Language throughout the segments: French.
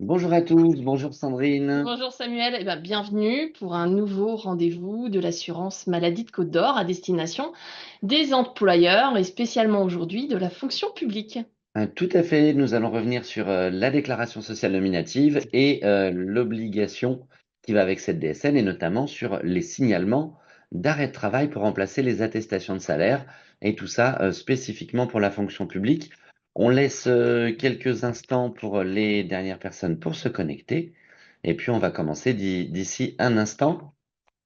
Bonjour à tous, bonjour Sandrine. Bonjour Samuel, bienvenue pour un nouveau rendez-vous de l'assurance maladie de Côte d'Or à destination des employeurs et spécialement aujourd'hui de la fonction publique. Tout à fait, nous allons revenir sur la déclaration sociale nominative et l'obligation qui va avec cette DSN et notamment sur les signalements d'arrêt de travail pour remplacer les attestations de salaire et tout ça spécifiquement pour la fonction publique. On laisse quelques instants pour les dernières personnes pour se connecter et puis on va commencer d'ici un instant.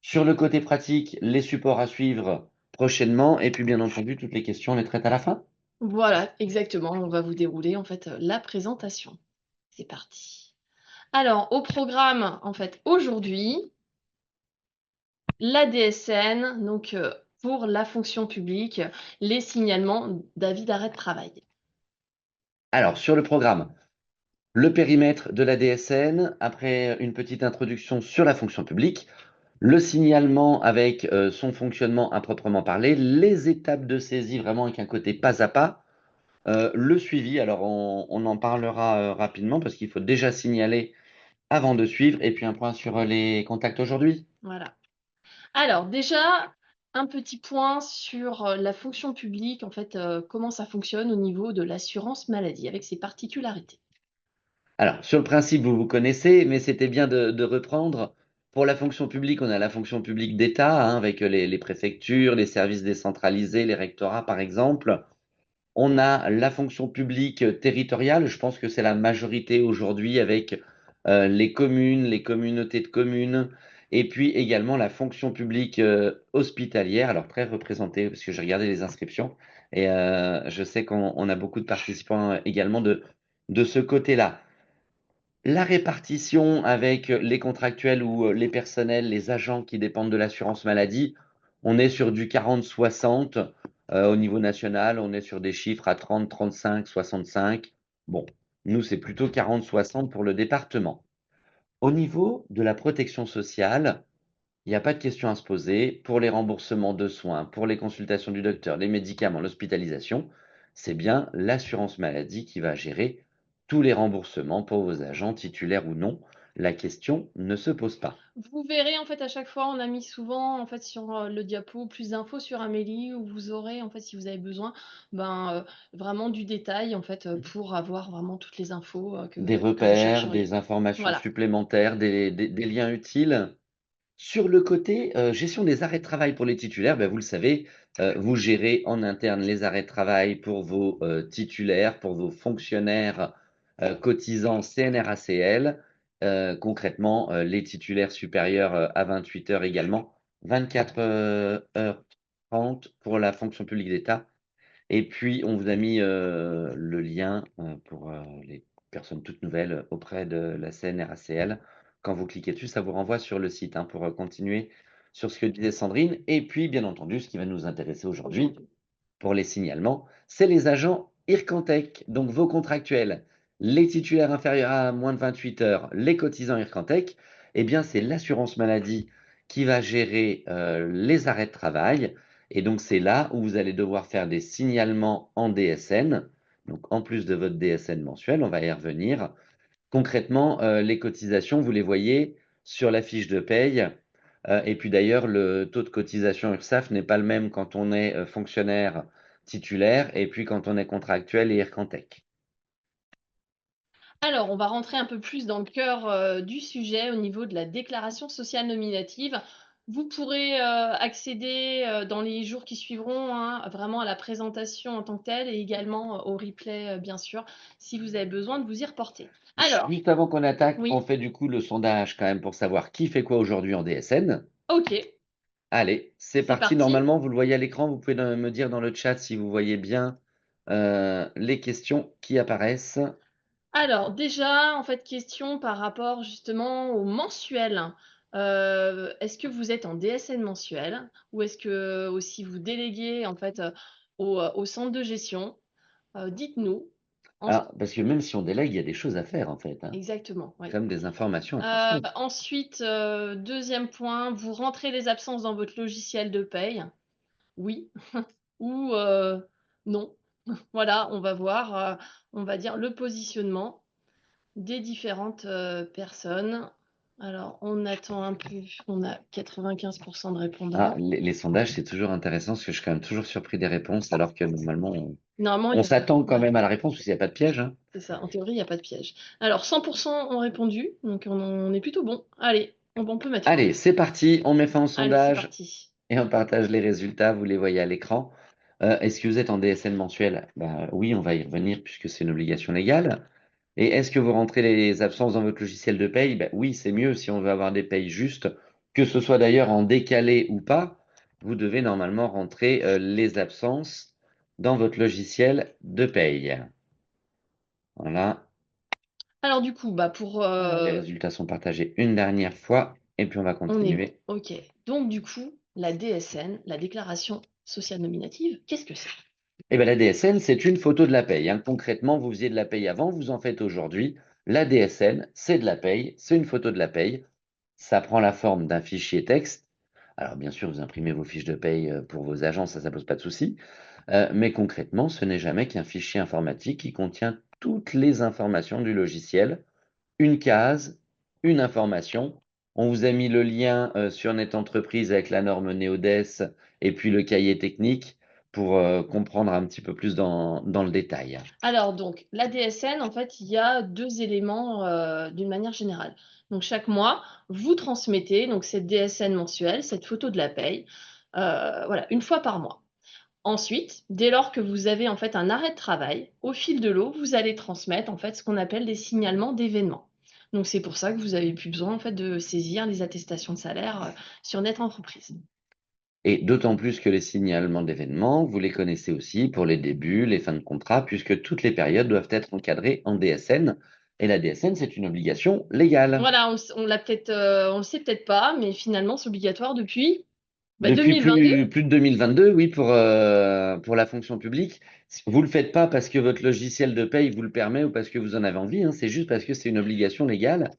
Sur le côté pratique, les supports à suivre prochainement et puis bien entendu toutes les questions on les traite à la fin. Voilà, exactement, on va vous dérouler la présentation. C'est parti. Alors, au programme aujourd'hui, la DSN, pour la fonction publique, les signalements d'avis d'arrêt de travail. Alors, sur le programme, le périmètre de la DSN, après une petite introduction sur la fonction publique, le signalement avec son fonctionnement à proprement parler, les étapes de saisie vraiment avec un côté pas à pas, le suivi, alors on en parlera rapidement parce qu'il faut déjà signaler avant de suivre, et puis un point sur les contacts aujourd'hui. Voilà. Alors déjà, un petit point sur la fonction publique, comment ça fonctionne au niveau de l'assurance maladie, avec ses particularités. Alors, sur le principe, vous vous connaissez, mais c'était bien de reprendre. Pour la fonction publique, on a la fonction publique d'État, hein, avec les préfectures, les services décentralisés, les rectorats, par exemple. On a la fonction publique territoriale, je pense que c'est la majorité aujourd'hui avec les communes, les communautés de communes, et puis également la fonction publique hospitalière, alors très représentée, parce que j'ai regardé les inscriptions, et je sais qu'on a beaucoup de participants également de ce côté-là. La répartition avec les contractuels ou les personnels, les agents qui dépendent de l'assurance maladie, on est sur du 40-60 au niveau national, on est sur des chiffres à 30, 35, 65. Bon, nous, c'est plutôt 40-60 pour le département. Au niveau de la protection sociale, il n'y a pas de question à se poser. Pour les remboursements de soins, pour les consultations du docteur, les médicaments, l'hospitalisation, c'est bien l'assurance maladie qui va gérer tous les remboursements pour vos agents, titulaires ou non. La question ne se pose pas. Vous verrez, à chaque fois, on a mis souvent, sur le diapo, plus d'infos sur Amélie, où vous aurez, si vous avez besoin, vraiment du détail, pour avoir vraiment toutes les infos Des que vous repères, chercheriez. des informations Voilà. supplémentaires, des liens utiles. Sur le côté gestion des arrêts de travail pour les titulaires, ben, vous le savez, vous gérez en interne les arrêts de travail pour vos titulaires, pour vos fonctionnaires cotisants CNRACL. Concrètement, les titulaires supérieurs à 28 heures également, 24 heures 30 pour la fonction publique d'État. Et puis, on vous a mis le lien pour les personnes toutes nouvelles auprès de la CNRACL. Quand vous cliquez dessus, ça vous renvoie sur le site hein, pour continuer sur ce que disait Sandrine. Et puis, bien entendu, ce qui va nous intéresser aujourd'hui Aujourd'hui. pour les signalements, c'est les agents IRCANTEC, donc vos contractuels, les titulaires inférieurs à moins de 28 heures, les cotisants IRCANTEC. Eh bien, c'est l'assurance maladie qui va gérer les arrêts de travail. Et donc, c'est là où vous allez devoir faire des signalements en DSN. Donc, en plus de votre DSN mensuel, on va y revenir. Concrètement, les cotisations, vous les voyez sur la fiche de paye. Et puis d'ailleurs, le taux de cotisation URSSAF n'est pas le même quand on est fonctionnaire titulaire et puis quand on est contractuel et IRCANTEC. Alors, on va rentrer un peu plus dans le cœur du sujet au niveau de la déclaration sociale nominative. Vous pourrez accéder dans les jours qui suivront hein, vraiment à la présentation en tant que telle et également au replay, bien sûr, si vous avez besoin de vous y reporter. Alors, Juste avant qu'on attaque, on oui, fait du coup le sondage quand même pour savoir qui fait quoi aujourd'hui en DSN. ok, Allez, c'est c'est parti. parti. Normalement, vous le voyez à l'écran. Vous pouvez me dire dans le chat si vous voyez bien les questions qui apparaissent. Alors, déjà, question par rapport justement au mensuel. Est-ce que vous êtes en DSN mensuel ou est-ce que aussi vous déléguez au centre de gestion? Dites-nous. En- Alors, parce que même si on délègue, il y a des choses à faire en fait, hein. Exactement, oui. Comme des informations à transmettre. Ensuite, deuxième point, vous rentrez les absences dans votre logiciel de paye. Oui ou non. Voilà, on va voir, on va dire le positionnement. des différentes personnes. Alors, on attend un peu, on a 95% de Ah, répondants. les sondages, c'est toujours intéressant parce que je suis quand même toujours surpris des réponses, alors que normalement, Normalement, on s'attend quand ouais, même à la réponse parce qu'il n'y a pas de piège, hein. c'est ça. En théorie, il n'y a pas de piège. Alors, 100% ont répondu, donc on est plutôt bon. Allez, on peut mettre fin. Allez, c'est parti, on met fin au Allez, c'est sondage parti. et on partage les résultats, vous les voyez à l'écran. Est-ce que vous êtes en DSN mensuel? Ben, oui, on va y revenir puisque c'est une obligation légale. Et est-ce que vous rentrez les absences dans votre logiciel de paye? Ben, oui, c'est mieux si on veut avoir des payes justes, que ce soit d'ailleurs en décalé ou pas. Vous devez normalement rentrer les absences dans votre logiciel de paye. Voilà, Alors, du coup, bah, les résultats sont partagés une dernière fois et puis on va on est continuer. bon. OK. Donc, du coup, la DSN, la déclaration sociale nominative, qu'est-ce que c'est? Eh bien, la DSN, c'est une photo de la paye, hein. Concrètement, vous faisiez de la paye avant, vous en faites aujourd'hui. La DSN, c'est de la paye, c'est une photo de la paye. Ça prend la forme d'un fichier texte. Alors, bien sûr, vous imprimez vos fiches de paye pour vos agents, ça pose pas de souci. Mais concrètement, ce n'est jamais qu'un fichier informatique qui contient toutes les informations du logiciel, une case, une information. On vous a mis le lien sur Net Entreprise avec la norme NeoDes et puis le cahier technique pour comprendre un petit peu plus dans le détail. Alors, donc, la DSN, en fait, il y a deux éléments d'une manière générale. Donc, chaque mois, vous transmettez donc, cette DSN mensuelle, cette photo de la paye, voilà, une fois par mois. Ensuite, dès lors que vous avez en fait un arrêt de travail, au fil de l'eau, vous allez transmettre en fait ce qu'on appelle des signalements d'événements. Donc c'est pour ça que vous avez plus besoin en fait de saisir les attestations de salaire sur Net Entreprise. Et d'autant plus que les signalements d'événements, vous les connaissez aussi pour les débuts, les fins de contrat, puisque toutes les périodes doivent être encadrées en DSN. Et la DSN, c'est une obligation légale. Voilà, on l'a peut-être, on le sait peut-être pas, mais finalement c'est obligatoire depuis Depuis 2022. plus de 2022, oui, pour la fonction publique. Vous le faites pas parce que votre logiciel de paye vous le permet ou parce que vous en avez envie, hein, c'est juste parce que c'est une obligation légale.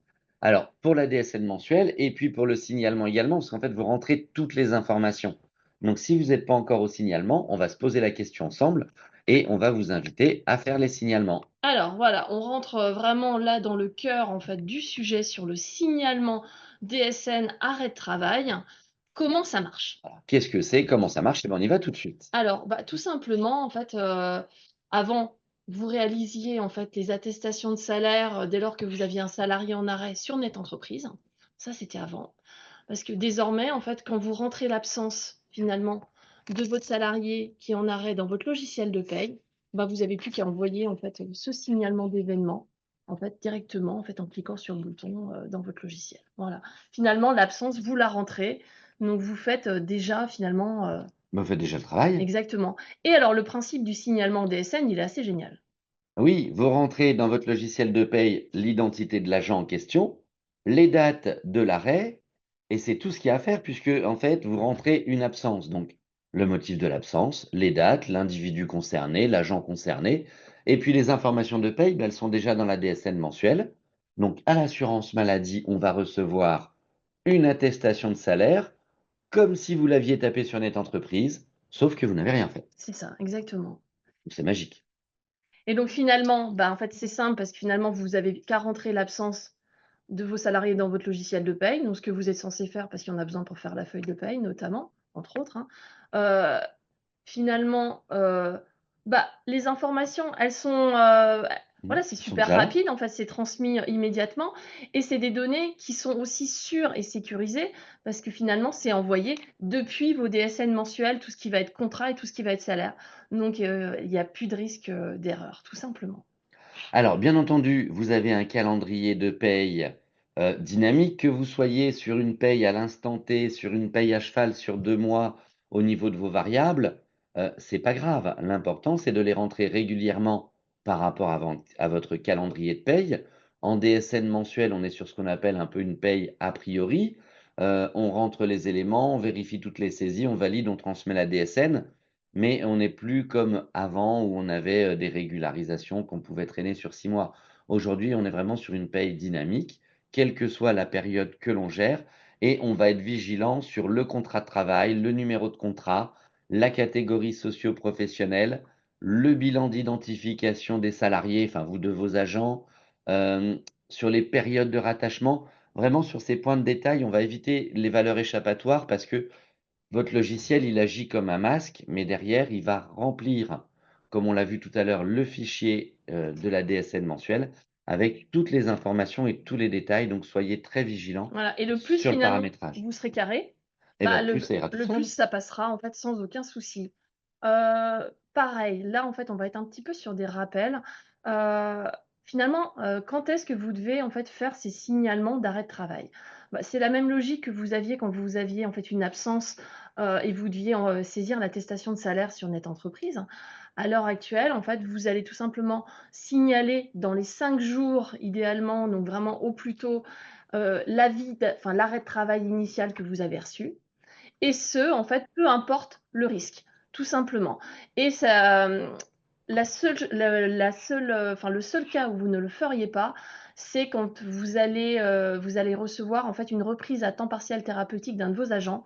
Alors, pour la DSN mensuelle et puis pour le signalement également, parce qu'en fait, vous rentrez toutes les informations. Donc, si vous n'êtes pas encore au signalement, on va se poser la question ensemble et on va vous inviter à faire les signalements. Alors voilà, on rentre vraiment là dans le cœur en fait du sujet sur le signalement DSN arrêt de travail. Comment ça marche? Voilà. Qu'est-ce que c'est? Comment ça marche? Et bien, on y va tout de suite. Alors, bah, tout simplement, en fait, avant, vous réalisiez en fait les attestations de salaire dès lors que vous aviez un salarié en arrêt sur Net Entreprise. Ça, c'était avant. Parce que désormais, en fait, quand vous rentrez l'absence finalement de votre salarié qui est en arrêt dans votre logiciel de paye, bah, vous n'avez plus qu'à envoyer en fait ce signalement d'événement en fait directement en fait en cliquant sur le bouton dans votre logiciel. Voilà. Finalement, l'absence, vous la rentrez. Donc, vous faites déjà finalement Ben, vous faites déjà le travail. exactement. Et alors, le principe du signalement DSN, il est assez génial. Oui, vous rentrez dans votre logiciel de paye l'identité de l'agent en question, les dates de l'arrêt, et c'est tout ce qu'il y a à faire puisque, en fait, vous rentrez une absence. Donc, le motif de l'absence, les dates, l'individu concerné, l'agent concerné, et puis les informations de paye, ben, elles sont déjà dans la DSN mensuelle. Donc, à l'assurance maladie, on va recevoir une attestation de salaire, comme si vous l'aviez tapé sur Net Entreprise, sauf que vous n'avez rien fait. C'est ça, exactement. C'est magique. Et donc finalement, bah, en fait, c'est simple parce que finalement, vous avez qu'à rentrer l'absence de vos salariés dans votre logiciel de paye, donc ce que vous êtes censé faire parce qu'il y en a besoin pour faire la feuille de paye notamment, entre autres, hein. Heu, finalement, bah, les informations, elles sont, voilà, c'est Ils sont super déjà là. rapide, en fait, c'est transmis immédiatement et c'est des données qui sont aussi sûres et sécurisées parce que finalement, c'est envoyé depuis vos DSN mensuels, tout ce qui va être contrat et tout ce qui va être salaire. Donc, il y a plus de risque, d'erreur, tout simplement. Alors, bien entendu, vous avez un calendrier de paye dynamique, que vous soyez sur une paye à l'instant T, sur une paye à cheval sur 2 mois au niveau de vos variables, c'est pas grave. L'important, c'est de les rentrer régulièrement par rapport à votre calendrier de paye. En DSN mensuel, on est sur ce qu'on appelle un peu une paye a priori. On rentre les éléments, on vérifie toutes les saisies, on valide, on transmet la DSN. Mais on n'est plus comme avant où on avait des régularisations qu'on pouvait traîner sur 6 mois. Aujourd'hui, on est vraiment sur une paye dynamique, quelle que soit la période que l'on gère, et on va être vigilant sur le contrat de travail, le numéro de contrat, la catégorie socio-professionnelle, le bilan d'identification des salariés, enfin vous de vos agents, Sur les périodes de rattachement, vraiment sur ces points de détail, on va éviter les valeurs échappatoires parce que votre logiciel, il agit comme un masque, mais derrière, il va remplir, comme on l'a vu tout à l'heure, le fichier de la DSN mensuelle avec toutes les informations et tous les détails. Donc, soyez très vigilants Voilà. Et le plus sur le finalement, paramétrage. vous serez carré, Et bien, bah, le plus, ça ira tout le seul. plus ça passera en fait sans aucun souci. Pareil, là en fait on va être un petit peu sur des rappels. Heu, Finalement, quand est-ce que vous devez en fait faire ces signalements d'arrêt de travail? Bah, c'est la même logique que vous aviez quand vous aviez en fait une absence, et vous deviez saisir l'attestation de salaire sur Net Entreprise. À l'heure actuelle, en fait, vous allez tout simplement signaler dans les 5 jours idéalement, donc vraiment au plus tôt, l'arrêt de travail initial que vous avez reçu. Et ce, en fait, peu importe le risque, tout simplement. Et ça, la seule, enfin, le seul cas où vous ne le feriez pas, c'est quand vous allez recevoir, en fait, une reprise à temps partiel thérapeutique d'un de vos agents,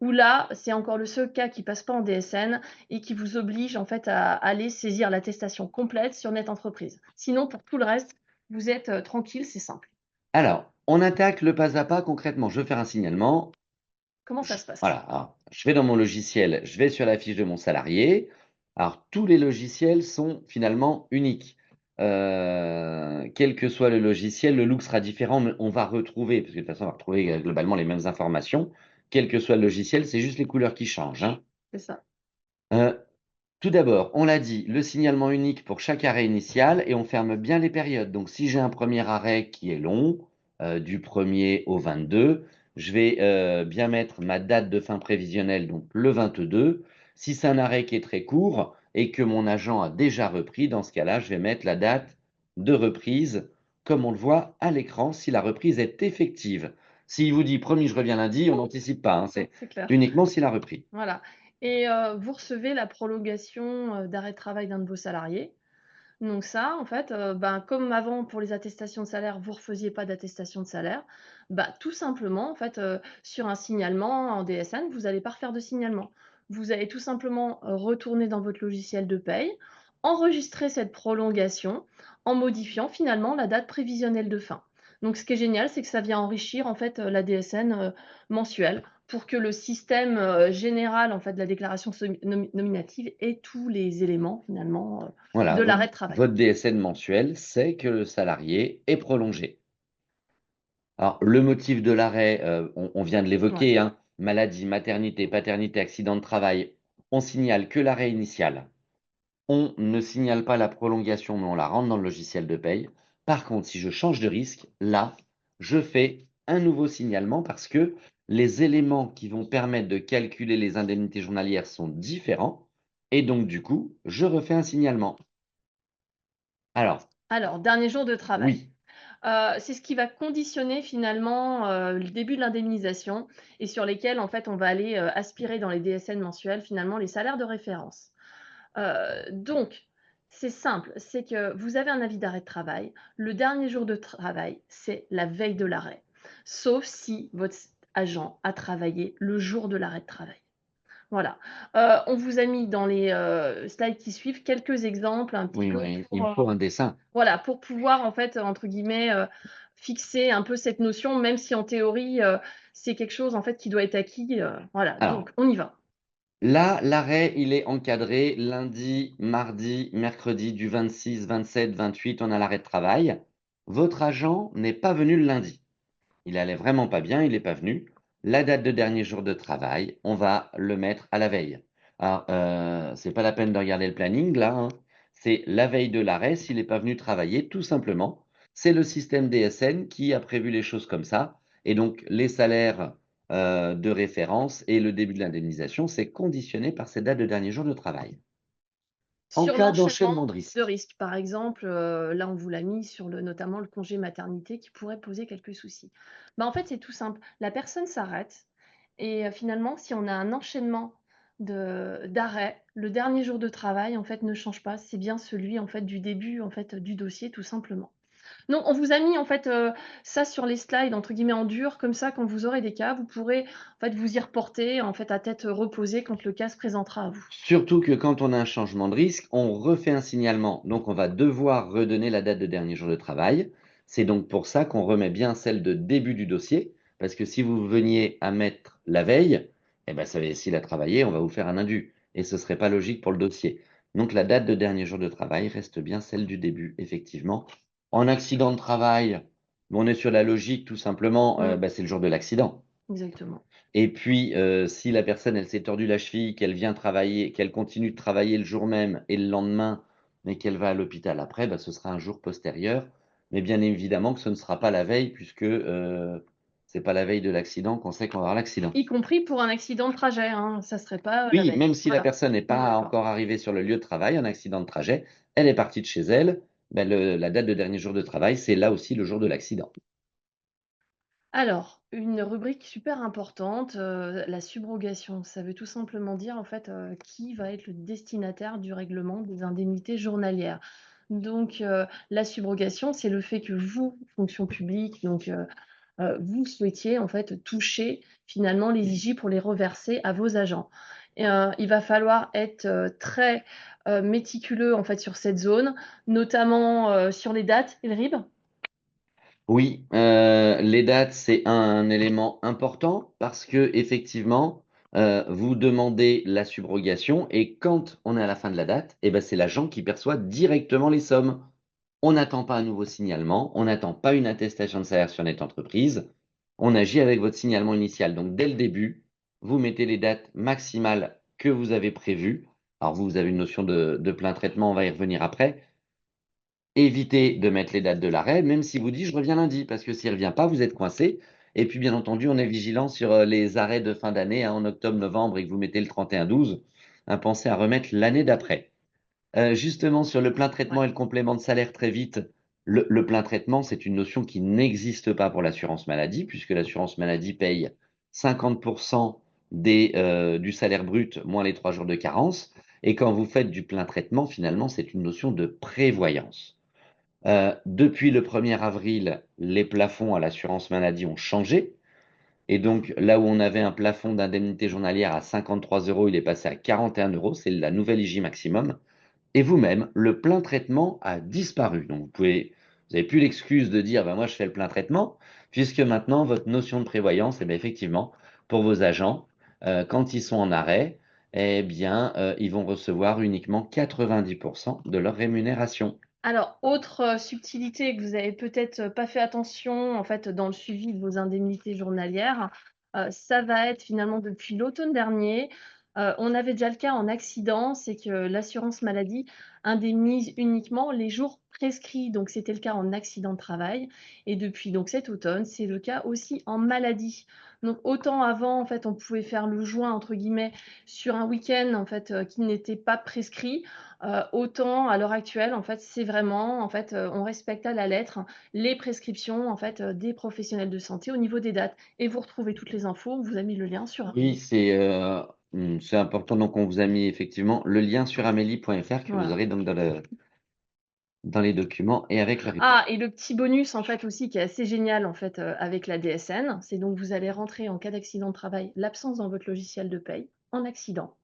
où là, c'est encore le seul cas qui passe pas en DSN et qui vous oblige, en fait, à aller saisir l'attestation complète sur Net Entreprise. Sinon, pour tout le reste, vous êtes, tranquille, c'est simple. Alors, on attaque le pas à pas concrètement. Je veux faire un signalement. Comment ça se passe? Voilà, alors, je vais dans mon logiciel, je vais sur la fiche de mon salarié. Alors, tous les logiciels sont finalement uniques. Quel que soit le logiciel, le look sera différent, mais on va retrouver, parce que de toute façon, on va retrouver globalement les mêmes informations. Quel que soit le logiciel, c'est juste les couleurs qui changent, hein. C'est ça. Euh, Tout d'abord, on l'a dit, le signalement unique pour chaque arrêt initial et on ferme bien les périodes. Donc, si j'ai un premier arrêt qui est long, du 1er au 22, je vais bien mettre ma date de fin prévisionnelle, donc le 22. Si c'est un arrêt qui est très court et que mon agent a déjà repris, dans ce cas-là, je vais mettre la date de reprise, comme on le voit à l'écran, si la reprise est effective. S'il vous dit promis, je reviens lundi, on n'anticipe pas, hein, c'est C'est clair. uniquement s'il a repris. Voilà et vous recevez la prolongation, d'arrêt de travail d'un de vos salariés. Donc ça, en fait, ben, comme avant pour les attestations de salaire, vous refaisiez pas d'attestation de salaire, bah, tout simplement, en fait, sur un signalement en DSN, vous allez pas refaire de signalement. Vous allez tout simplement, retourner dans votre logiciel de paye, enregistrer cette prolongation en modifiant finalement la date prévisionnelle de fin. Donc ce qui est génial, c'est que ça vient enrichir, en fait, la DSN, mensuelle pour que le système, général, en fait, de la déclaration nominative ait tous les éléments finalement, Voilà, de l'arrêt de travail. votre DSN mensuel, c'est que le salarié est prolongé. Alors, le motif de l'arrêt, on vient de Ouais. l'évoquer, hein, maladie, maternité, paternité, accident de travail. On signale que l'arrêt initial. On ne signale pas la prolongation, mais on la rentre dans le logiciel de paye. Par contre, si je change de risque, là, je fais un nouveau signalement parce que les éléments qui vont permettre de calculer les indemnités journalières sont différents. Et donc, du coup, je refais un signalement. Alors, Alors, dernier jour de travail. oui. C'est ce qui va conditionner finalement, le début de l'indemnisation et sur lesquels, en fait, on va aller, aspirer dans les DSN mensuels, finalement, les salaires de référence. Donc, c'est simple, c'est que vous avez un avis d'arrêt de travail. Le dernier jour de travail, c'est la veille de l'arrêt, sauf si votre agent a travaillé le jour de l'arrêt de travail. Voilà. On vous a mis dans les, slides qui suivent quelques exemples un petit Oui, peu oui, il pour, me faut un dessin. voilà, pour pouvoir en fait, entre guillemets, fixer un peu cette notion, même si en théorie, c'est quelque chose en fait qui doit être acquis, voilà, Alors, donc on y va. là, l'arrêt, il est encadré lundi, mardi, mercredi du 26, 27, 28, on a l'arrêt de travail. Votre agent n'est pas venu le lundi. Il allait vraiment pas bien, il n'est pas venu. La date de dernier jour de travail, on va le mettre à la veille. Alors, c'est pas la peine de regarder le planning là, hein. C'est la veille de l'arrêt s'il n'est pas venu travailler, tout simplement. C'est le système DSN qui a prévu les choses comme ça. Et donc, les salaires de référence et le début de l'indemnisation, c'est conditionné par ces dates de dernier jour de travail. En Sur cas l'enchaînement d'enchaînement de de risque. risques, par exemple, là, on vous l'a mis sur le notamment le congé maternité qui pourrait poser quelques soucis. Bah, en fait, c'est tout simple. La personne s'arrête et finalement, si on a un enchaînement d'arrêt, le dernier jour de travail, en fait, ne change pas. C'est bien celui, en fait, du début, en fait, du dossier, tout simplement. Non, on vous a mis en fait, ça sur les slides entre guillemets «en dur», comme ça quand vous aurez des cas, vous pourrez en fait vous y reporter en fait à tête, reposée quand le cas se présentera à vous. Surtout que quand on a un changement de risque, on refait un signalement. Donc, on va devoir redonner la date de dernier jour de travail. C'est donc pour ça qu'on remet bien celle de début du dossier, parce que si vous veniez à mettre la veille, eh ben, ça va s'il a travaillé, on va vous faire un indu. Et ce serait pas logique pour le dossier. Donc la date de dernier jour de travail reste bien celle du début, effectivement. En accident de travail, on est sur la logique, tout simplement, bah, c'est le jour de l'accident. Exactement. Et puis, si la personne, elle s'est tordu la cheville, qu'elle vient travailler, qu'elle continue de travailler le jour même et le lendemain, mais qu'elle va à l'hôpital après, bah, ce sera un jour postérieur. Mais bien évidemment que ce ne sera pas la veille puisque, c'est pas la veille de l'accident qu'on sait qu'on va avoir l'accident. Y compris pour un accident de trajet, hein, ça serait pas, la Oui, veille. même si la Voilà, personne n'est on est pas d'accord. encore arrivée sur le lieu de travail, un accident de trajet, elle est partie de chez elle, bah, la date de dernier jour de travail, c'est là aussi le jour de l'accident. Alors, une rubrique super importante, la subrogation. Ça veut tout simplement dire, en fait, qui va être le destinataire du règlement des indemnités journalières. Donc, la subrogation, c'est le fait que vous, fonction publique, donc, vous souhaitiez, en fait, toucher finalement les IJ pour les reverser à vos agents. Et il va falloir être, très, méticuleux, en fait, sur cette zone, notamment, sur les dates et le RIB. Oui, les dates, c'est un élément important parce que effectivement, vous demandez la subrogation et quand on est à la fin de la date, eh ben, c'est l'agent qui perçoit directement les sommes. On n'attend pas un nouveau signalement, on n'attend pas une attestation de salaire sur notre entreprise, on agit avec votre signalement initial. Donc dès le début, vous mettez les dates maximales que vous avez prévues. Alors vous avez une notion de plein traitement, on va y revenir après. Évitez de mettre les dates de l'arrêt, même si vous dites je reviens lundi, parce que s'il ne revient pas, vous êtes coincé. Et puis, bien entendu, on est vigilant sur les arrêts de fin d'année, hein, en octobre, novembre, et que vous mettez le 31-12. Pensez à remettre l'année d'après. Justement, sur le plein Ouais. traitement et le complément de salaire, très vite, le plein traitement, c'est une notion qui n'existe pas pour l'assurance maladie, puisque l'assurance maladie paye 50% du salaire brut moins les 3 jours de carence. Et quand vous faites du plein traitement, finalement, c'est une notion de prévoyance. Depuis le 1er avril, les plafonds à l'assurance maladie ont changé. Et donc, là où on avait un plafond d'indemnité journalière à 53 euros, il est passé à 41 euros. C'est la nouvelle IJ maximum. Et vous-même, le plein traitement a disparu. Donc, vous n'avez plus l'excuse de dire, ben, moi, je fais le plein traitement, puisque maintenant, votre notion de prévoyance, eh bien, effectivement, pour vos agents, quand ils sont en arrêt, eh bien, ils vont recevoir uniquement 90% de leur rémunération. Alors, autre, subtilité que vous avez peut-être, pas fait attention, en fait, dans le suivi de vos indemnités journalières, ça va être finalement depuis l'automne dernier, on avait déjà le cas en accident, c'est que l'assurance maladie indemnise uniquement les jours prescrits, donc c'était le cas en accident de travail et depuis donc cet automne, c'est le cas aussi en maladie. Donc autant avant, en fait, on pouvait faire «le joint» entre guillemets sur un week-end, en fait, qui n'était pas prescrit. Autant à l'heure actuelle, en fait, c'est vraiment en fait, on respecte à la lettre les prescriptions, en fait, des professionnels de santé au niveau des dates et vous retrouvez toutes les infos, on vous a mis le lien sur Oui, Amélie. c'est important. Donc, on vous a mis effectivement le lien sur amélie.fr que vous Voilà. aurez donc dans les documents et avec le report. Ah et le petit bonus, en fait, aussi qui est assez génial, en fait, avec la DSN, c'est donc vous allez rentrer en cas d'accident de travail l'absence dans votre logiciel de paye en accident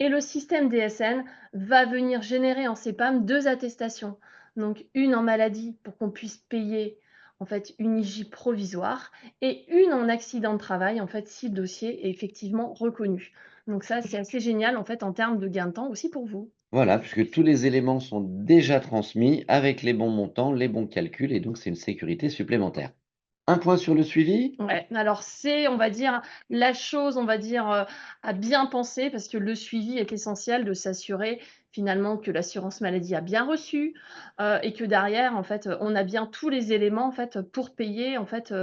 et le système DSN va venir générer en CPAM 2 attestations. Donc une en maladie pour qu'on puisse payer en fait une IJ provisoire et une en accident de travail en fait si le dossier est effectivement reconnu. Donc ça, c'est assez génial en fait en termes de gain de temps aussi pour vous. Voilà, puisque tous les éléments sont déjà transmis avec les bons montants, les bons calculs, et donc c'est une sécurité supplémentaire. Un point sur le suivi? Ouais, alors c'est, on va dire, la chose, on va dire, à bien penser parce que le suivi est essentiel de s'assurer finalement que l'assurance maladie a bien reçu, et que derrière, en fait, on a bien tous les éléments, en fait, pour payer, en fait,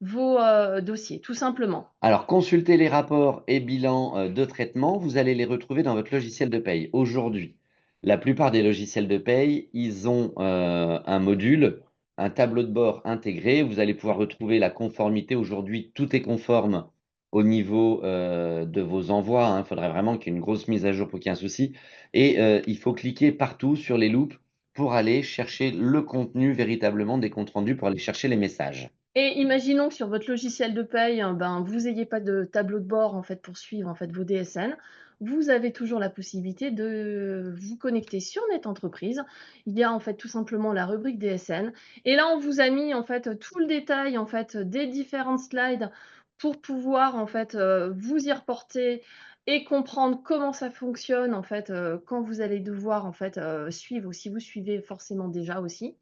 vos, dossiers, tout simplement. Alors, consultez les rapports et bilans de traitement, vous allez les retrouver dans votre logiciel de paye. Aujourd'hui, la plupart des logiciels de paye, ils ont un module, un tableau de bord intégré. Vous allez pouvoir retrouver la conformité. Aujourd'hui, tout est conforme au niveau de vos envois, hein. Il faudrait vraiment qu'il y ait une grosse mise à jour pour qu'il y ait un souci. Et il faut cliquer partout sur les loupes pour aller chercher le contenu véritablement des comptes rendus, pour aller chercher les messages. Et imaginons que sur votre logiciel de paye, ben, vous ayez pas de tableau de bord, en fait, pour suivre, en fait, vos DSN. vous avez toujours la possibilité de vous connecter sur Net Entreprise. Il y a en fait tout simplement la rubrique DSN et là on vous a mis en fait tout le détail en fait des différentes slides pour pouvoir en fait, vous y reporter et comprendre comment ça fonctionne en fait, quand vous allez devoir en fait, suivre ou si vous suivez forcément déjà aussi.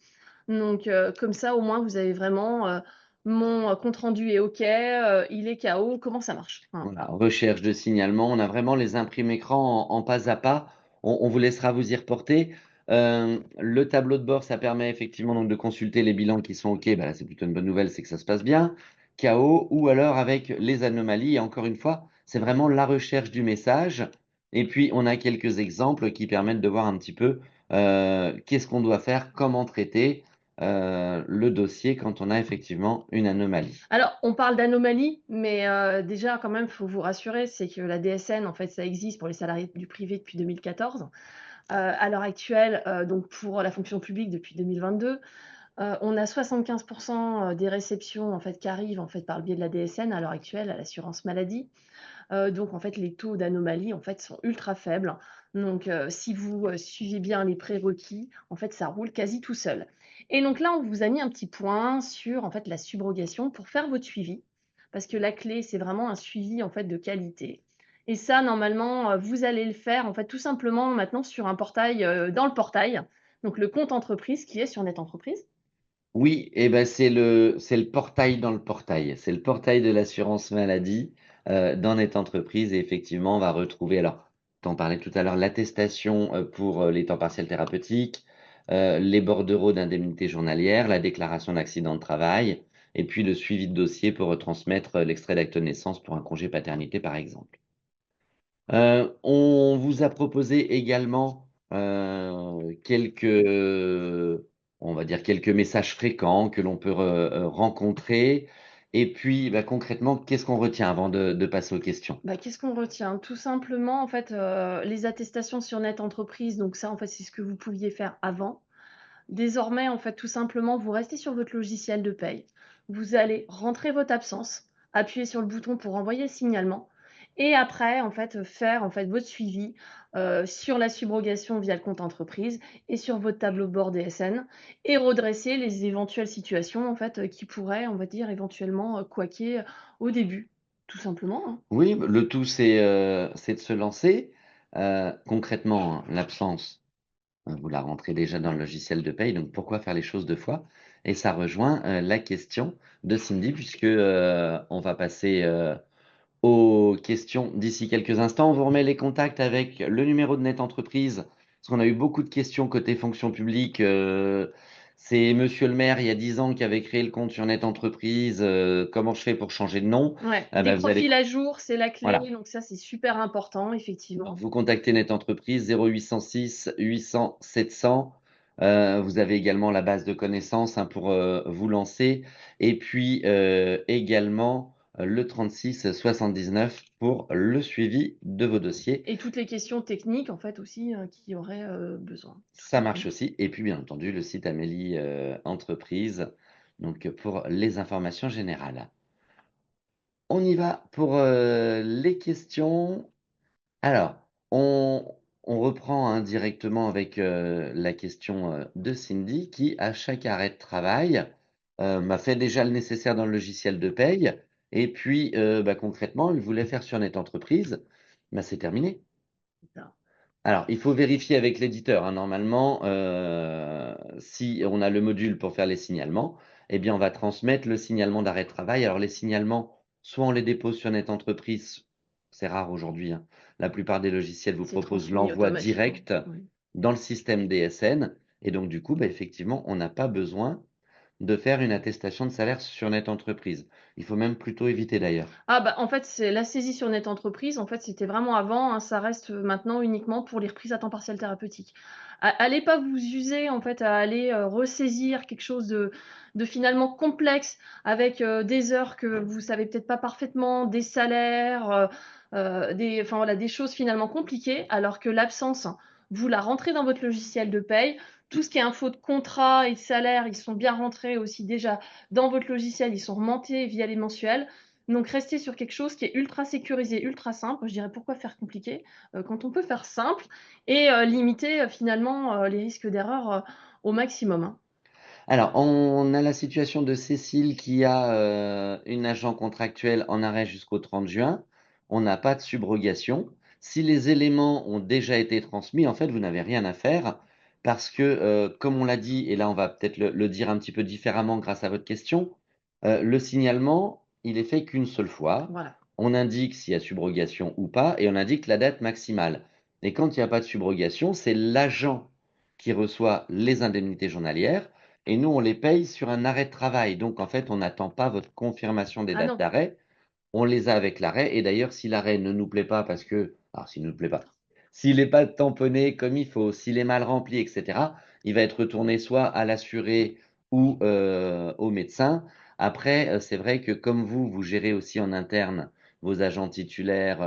Donc comme ça au moins vous avez vraiment, mon compte rendu est OK, il est KO, comment ça marche? Voilà. Voilà, recherche de signalement, on a vraiment les imprimes écran en pas à pas. On vous laissera vous y reporter. Le tableau de bord, ça permet effectivement donc de consulter les bilans qui sont OK. Bah, là, c'est plutôt une bonne nouvelle, c'est que ça se passe bien. KO ou alors avec les anomalies et encore une fois, c'est vraiment la recherche du message et puis on a quelques exemples qui permettent de voir un petit peu, qu'est-ce qu'on doit faire, comment traiter, le dossier quand on a effectivement une anomalie. Alors, on parle d'anomalie, mais déjà quand même, il faut vous rassurer, c'est que la DSN, en fait, ça existe pour les salariés du privé depuis 2014. À l'heure actuelle, donc pour la fonction publique depuis 2022, on a 75 des réceptions, en fait, qui arrivent, en fait, par le biais de la DSN à l'heure actuelle, à l'assurance maladie. Donc en fait, les taux d'anomalie, en fait, sont ultra faibles. Donc si vous, suivez bien les prérequis, en fait, ça roule quasi tout seul. Et donc là, on vous a mis un petit point sur, en fait, la subrogation pour faire votre suivi. Parce que la clé, c'est vraiment un suivi, en fait, de qualité. Et ça, normalement, vous allez le faire, en fait, tout simplement maintenant sur un portail, dans le portail, donc le compte entreprise qui est sur Net Entreprise. Oui, et ben c'est le portail dans le portail. C'est le portail de l'assurance maladie dans Net Entreprise et effectivement, on va retrouver, alors, t'en parlais tout à l'heure, l'attestation pour les temps partiels thérapeutiques, les bordereaux d'indemnité journalière, la déclaration d'accident de travail et puis le suivi de dossier pour retransmettre l'extrait d'acte de naissance pour un congé paternité, par exemple. On vous a proposé également on va dire quelques messages fréquents que l'on peut rencontrer. Et puis, bah, concrètement, qu'est-ce qu'on retient avant de passer aux questions? Bah, qu'est-ce qu'on retient? Tout simplement, en fait, les attestations sur Net Entreprise, donc ça, en fait, c'est ce que vous pouviez faire avant. Désormais, en fait, tout simplement, vous restez sur votre logiciel de paye. Vous allez rentrer votre absence, appuyer sur le bouton pour envoyer le signalement et après, en fait, faire, en fait, votre suivi, sur la subrogation via le compte entreprise et sur votre tableau de bord DSN et redresser les éventuelles situations, en fait, qui pourraient, on va dire, éventuellement, couaquer, au début, tout simplement, hein. Oui, le tout, c'est de se lancer. Concrètement, hein, l'absence, vous la rentrez déjà dans le logiciel de paye, donc pourquoi faire les choses deux fois? Et ça rejoint la question de Cindy, puisque on va passer aux questions d'ici quelques instants. On vous remet les contacts avec le numéro de Net Entreprise, parce qu'on a eu beaucoup de questions côté fonction publique. C'est Monsieur le maire, il y a 10 ans, qui avait créé le compte sur Net Entreprise. Comment je fais pour changer de nom? Ouais, Ah des ben, vous allez, profils à jour, c'est la clé, voilà. donc ça, c'est super important, Donc, effectivement. vous contactez Net Entreprise 0806 800 700. Vous avez également la base de connaissances hein, pour vous lancer. Et puis également le 36 79 pour le suivi de vos dossiers. Et toutes les questions techniques, en fait, aussi, qui auraient, besoin, tout Ça marche simplement. aussi. Et puis bien entendu le site Amélie Entreprise, donc pour les informations générales. On y va pour les questions. Alors, on reprend hein, directement avec la question de Cindy qui, à chaque arrêt de travail, m'a fait déjà le nécessaire dans le logiciel de paye. Et puis, bah, concrètement, elle voulait faire sur Net Entreprise. Bah, c'est terminé. C'est ça. Alors, il faut vérifier avec l'éditeur, hein. Normalement, si on a le module pour faire les signalements, eh bien, on va transmettre le signalement d'arrêt de travail. Alors, les signalements, soit on les dépose sur Net Entreprise, c'est rare aujourd'hui, hein. La plupart des logiciels vous C'est proposent transmis l'envoi automatiquement. direct Oui. dans le système DSN. Et donc, du coup, bah, effectivement, on n'a pas besoin de faire une attestation de salaire sur Net Entreprise. Il faut même plutôt éviter d'ailleurs. Ah bah, en fait, c'est la saisie sur Net Entreprise, en fait, c'était vraiment avant, hein, ça reste, maintenant uniquement pour les reprises à temps partiel thérapeutique. Allez pas vous user, en fait, à aller, ressaisir quelque chose de finalement complexe avec, des heures que vous savez peut-être pas parfaitement, des salaires, des enfin voilà, des choses finalement compliquées, alors que l'absence, vous la rentrez dans votre logiciel de paye. Tout ce qui est info de contrat et de salaire, ils sont bien rentrés aussi déjà dans votre logiciel, ils sont remontés via les mensuels. Donc rester sur quelque chose qui est ultra sécurisé, ultra simple. Je dirais pourquoi faire compliqué, quand on peut faire simple et limiter, finalement, les risques d'erreur, au maximum, hein. Alors, on a la situation de Cécile qui a une agent contractuel en arrêt jusqu'au 30 juin. On n'a pas de subrogation. Si les éléments ont déjà été transmis, en fait, vous n'avez rien à faire parce que, comme on l'a dit, et là, on va peut-être le dire un petit peu différemment grâce à votre question, le signalement, il est fait qu'une seule fois. Voilà. On indique s'il y a subrogation ou pas et on indique la date maximale. Et quand il n'y a pas de subrogation, c'est l'agent qui reçoit les indemnités journalières et nous, on les paye sur un arrêt de travail. Donc, en fait, on n'attend pas votre confirmation des Ah dates non. d'arrêt. On les a avec l'arrêt. Et d'ailleurs, si l'arrêt ne nous plaît pas parce que, alors s'il ne nous plaît pas, s'il n'est pas tamponné comme il faut, s'il est mal rempli, etc., il va être retourné soit à l'assuré ou au médecin. Après, c'est vrai que comme vous gérez aussi en interne vos agents titulaires,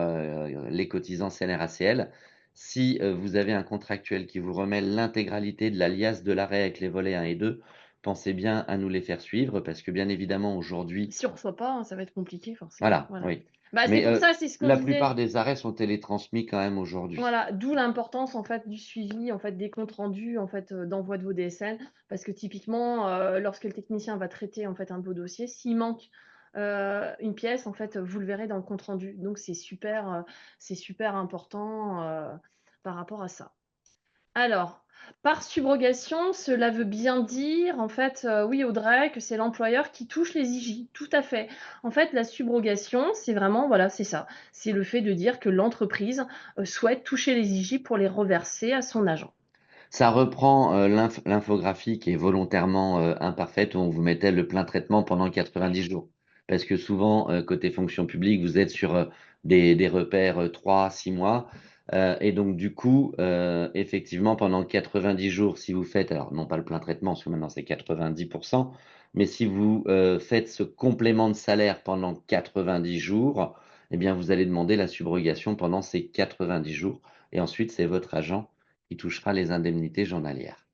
les cotisants CNRACL, si vous avez un contractuel qui vous remet l'intégralité de la liasse de l'arrêt avec les volets 1 et 2, pensez bien à nous les faire suivre parce que bien évidemment aujourd'hui, Si on reçoit pas, hein, ça va être compliqué forcément, voilà, voilà. oui. Bah, c'est Mais pour ça, c'est ce qu'on la disait. plupart des arrêts sont télétransmis quand même aujourd'hui. Voilà, d'où l'importance en fait du suivi en fait des comptes rendus en fait, d'envoi de vos DSN parce que typiquement, lorsque le technicien va traiter en fait un de vos dossiers, s'il manque, une pièce en fait, vous le verrez dans le compte rendu. Donc c'est super important, par rapport à ça. Alors, par subrogation, cela veut bien dire, en fait, oui, Audrey, que c'est l'employeur qui touche les IJ. Tout à fait. En fait, la subrogation, c'est vraiment, voilà, c'est ça. C'est le fait de dire que l'entreprise souhaite toucher les IJ pour les reverser à son agent. Ça reprend l'infographie qui est volontairement imparfaite où on vous mettait le plein traitement pendant 90 jours. Parce que souvent, côté fonction publique, vous êtes sur des repères 3, 6 mois. Et donc, du coup, effectivement, pendant 90 jours, si vous faites, alors non pas le plein traitement, parce que maintenant c'est 90%, mais si vous faites ce complément de salaire pendant 90 jours, eh bien, vous allez demander la subrogation pendant ces 90 jours. Et ensuite, c'est votre agent qui touchera les indemnités journalières.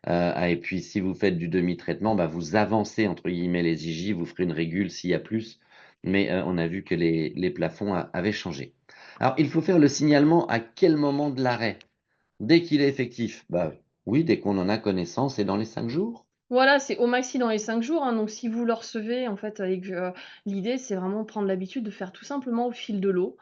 Et puis, si vous faites du demi-traitement, bah, vous avancez entre guillemets les IJ, vous ferez une régule s'il y a plus, mais on a vu que les plafonds avaient changé. Alors, il faut faire le signalement à quel moment de l'arrêt? Dès qu'il est effectif? Bah oui, dès qu'on en a connaissance et dans les 5 jours. Voilà, c'est au maxi dans les 5 jours, hein, donc si vous le recevez, en fait, avec, l'idée, c'est vraiment prendre l'habitude de faire tout simplement au fil de l'eau,